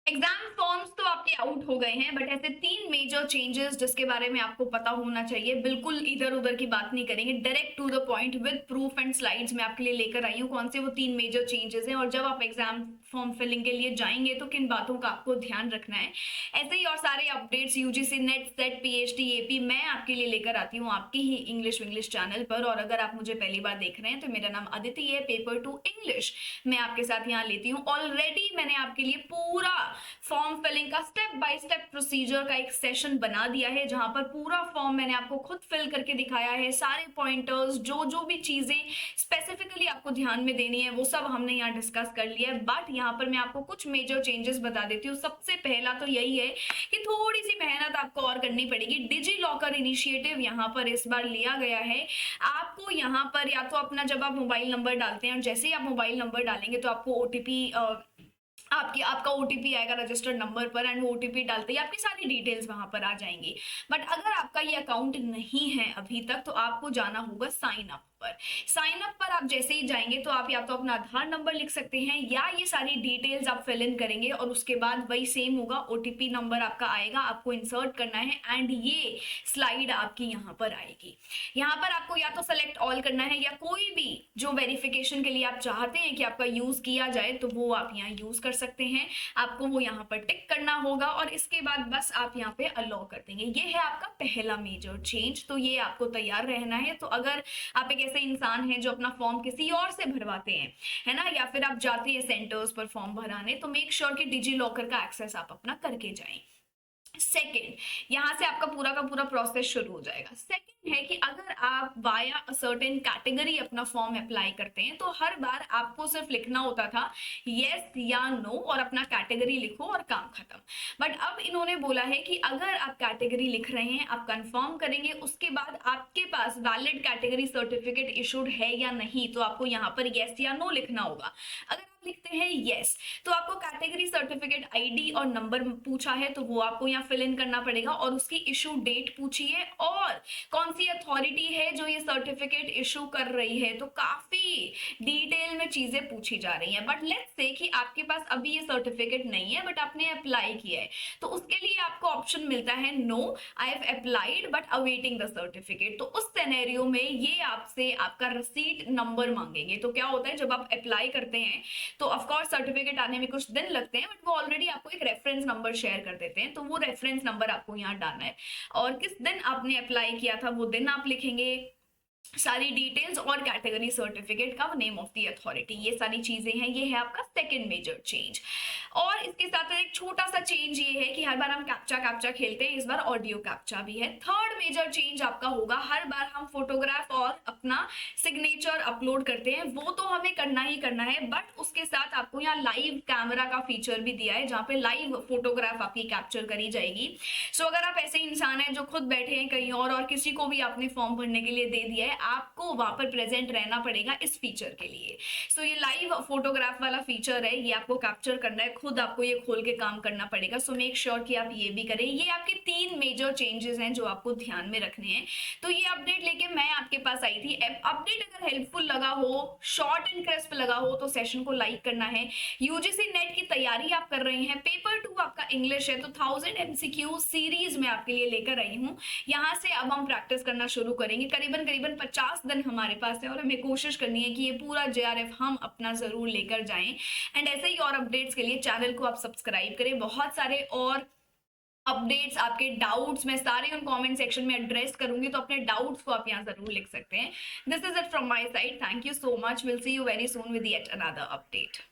Exam forms तो आपके out हो गए हैं, बट ऐसे 3 मेजर चेंजेस जिसके बारे में आपको पता होना चाहिए, बिल्कुल इधर उधर की बात नहीं करेंगे, direct to the point with proof and slides मैं आपके लिए लेकर आई हूँ कौन से वो 3 मेजर चेंजेस हैं, और जब आप एग्जाम फॉर्म फिलिंग के लिए जाएंगे तो किन बातों का आपको ध्यान रखना है। ऐसे ही और सारे updates UGC net set PhD AP मैं आपके लिए लेकर आती हूँ आपके ही इंग्लिश चैनल पर। और अगर आप मुझे पहली बार देख रहे हैं तो मेरा नाम अदिति है, पेपर टू इंग्लिश मैं आपके साथ यहाँ लेती हूँ। ऑलरेडी मैंने आपके लिए पूरा फॉर्म फिलिंग का स्टेप बाय स्टेप प्रोसीजर का एक सेशन बना दिया है, जहां पर पूरा फॉर्म मैंने आपको खुद फिल करके दिखाया है। सारे पॉइंटर्स, जो जो भी चीजें स्पेसिफिकली आपको ध्यान में देनी है वो सब हमने यहाँ डिस्कस कर लिया है। बट यहाँ पर मैं आपको कुछ मेजर चेंजेस बता देती हूँ। सबसे पहला तो यही है कि थोड़ी सी मेहनत आपको और करनी पड़ेगी। डिजी लॉकर इनिशिएटिव यहाँ पर इस बार लिया गया है। आपको यहाँ पर या तो अपना जब आप मोबाइल नंबर डालते हैं, और जैसे ही आप मोबाइल नंबर डालेंगे तो आपको ओटीपी आपका ओटीपी आएगा रजिस्टर्ड नंबर पर, एंड वो ओटीपी डालते ही आपकी सारी डिटेल्स वहां पर आ जाएंगी। बट अगर आपका ये अकाउंट नहीं है अभी तक तो आपको जाना होगा साइन अप पर। साइन अप पर आप जैसे ही जाएंगे तो आप या तो अपना आधार नंबर लिख सकते हैं या ये सारी डिटेल्स आप फिल इन करेंगे, और उसके बाद वही सेम होगा, ओटीपी नंबर आपका आएगा, आपको इंसर्ट करना है एंड ये स्लाइड आपकी यहाँ पर आएगी। यहाँ पर आपको या तो सेलेक्ट ऑल करना है, या कोई भी जो वेरिफिकेशन के लिए आप चाहते हैं कि आपका यूज किया जाए तो वो आप यहाँ यूज कर सकते हैं। आपको वो यहाँ पर टिक करना होगा और इसके बाद बस आप यहाँ पे अलाउ कर देंगे। ये है आपका पहला मेजर चेंज, तो ये आपको तैयार रहना है। तो अगर आप एक ऐसे इंसान हैं जो अपना फॉर्म किसी और से भरवाते हैं, है ना, या फिर आप जाते हैं सेंटर्स पर फॉर्म भराने, तो मेक श्योर कि डिजी लॉकर का एक्सेस आप अपना करके जाएं। सेकेंड, यहां से आपका पूरा का पूरा प्रोसेस शुरू हो जाएगा। सेकेंड है कि अगर आप वाया अ सर्टेन कैटेगरी अपना फॉर्म अप्लाई करते हैं तो हर बार आपको सिर्फ लिखना होता था यस या नो और अपना कैटेगरी लिखो और काम खत्म। बट अब इन्होंने बोला है कि अगर आप कैटेगरी लिख रहे हैं, आप कंफर्म करेंगे, उसके बाद आपके पास वैलिड कैटेगरी सर्टिफिकेट इशूड है या नहीं, तो आपको यहाँ पर यस या नो लिखना होगा। अगर लिखते हैं यस तो आपको कैटेगरी सर्टिफिकेट आईडी और नंबर पूछा है तो वो आपको यहाँ फिल इन करना पड़ेगा, और उसकी इशू डेट पूछी है और कौन सी अथॉरिटी है जो ये सर्टिफिकेट इशू कर रही है। तो काफी डिटेल में चीजें पूछी जा रही हैं। बट लेट्स से कि आपके पास अभी ये सर्टिफिकेट नहीं है बट आपने अप्लाई किया है, तो उसके लिए आपको ऑप्शन मिलता है no I have applied but awaiting the certificate. तो उस सिनेरियो में ये आपसे आपका रसीट नंबर मांगेंगे। तो क्या होता है, जब आप अप्लाई करते हैं तो ऑफ कोर्स सर्टिफिकेट आने में कुछ दिन लगते हैं, बट वो ऑलरेडी आपको एक रेफरेंस नंबर शेयर कर देते हैं, तो वो रेफरेंस नंबर आपको यहाँ डालना है, और किस दिन आपने अप्लाई किया था वो दिन आप लिखेंगे, सारी डिटेल्स और कैटेगरी सर्टिफिकेट का नेम ऑफ द अथॉरिटी, ये सारी चीजें हैं। ये है आपका सेकंड मेजर चेंज। और इसके साथ एक छोटा सा चेंज ये है कि हर बार हम कैप्चा खेलते हैं, इस बार ऑडियो कैप्चा भी है। थर्ड मेजर चेंज आपका होगा, हर बार हम फोटोग्राफ और अपना सिग्नेचर अपलोड करते हैं, वो तो हमें करना ही करना है, बट उसके साथ आपको यहाँ लाइव कैमरा का फीचर भी दिया है, जहाँ पे लाइव फोटोग्राफ आपकी कैप्चर करी जाएगी। सो अगर आप ऐसे इंसान हैं जो खुद बैठे हैं कहीं और किसी को भी आपने फॉर्म भरने के लिए दे दिया है, आपको वहां पर प्रेजेंट रहना पड़ेगा इस फीचर के लिए। सो ये लाइव फोटोग्राफ वाला फीचर है, ये आपको कैप्चर करना है, खुद आपको ये खोल के काम करना पड़ेगा। सो मेक श्योर कि आप ये भी करें। ये आपके 3 मेजर चेंजेस हैं जो आपको ध्यान में रखने हैं। तो ये अपडेट लेके मैं आपके पास आई थी। अपडेट अगर हेल्पफुल लगा हो, शॉर्ट एंड क्रिस्प लगा हो, तो सेशन को लाइक करना है। यूजीसी नेट की तैयारी आप कर रहे हैं, पेपर 2 आपका इंग्लिश है, तो 1000 MCQ सीरीज में आपके लिए लेकर आई हूँ। यहाँ से अब हम प्रैक्टिस करना शुरू करेंगे। करीबन 50 दिन हमारे पास है और हमें कोशिश करनी है कि ये पूरा JRF हम अपना जरूर लेकर जाएं। एंड ऐसे ही और अपडेट्स के लिए चैनल को आप सब्सक्राइब करें। बहुत सारे और अपडेट्स, आपके डाउट्स मैं सारे उन कमेंट सेक्शन में एड्रेस करूंगी, तो अपने डाउट्स को आप यहाँ जरूर लिख सकते हैं। This is it from my side. Thank you so much. Will see you very soon with yet another update.